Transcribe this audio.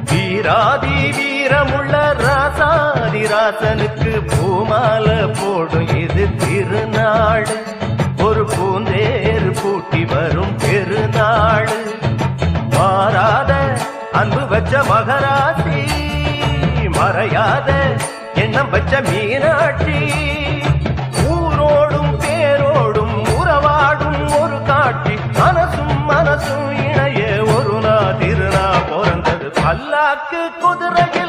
வீராதி வீரமுள்ள ராசாதி ராசனுக்கு பூமால போடும் இது திருநாள். ஒரு பூந்தேர் பூட்டி வரும் பெருநாள். மாறாத அன்பு வச்ச மகராசி, மறையாத எண்ணம் வச்ச மீனாட்சி. ஊரோடும் பேரோடும் உறவாடும் ஒரு காட்சி. மனசும் மனசும் இணைய ஒரு திருநா பிறந்தது. பல்லாக்கு குதிரையில்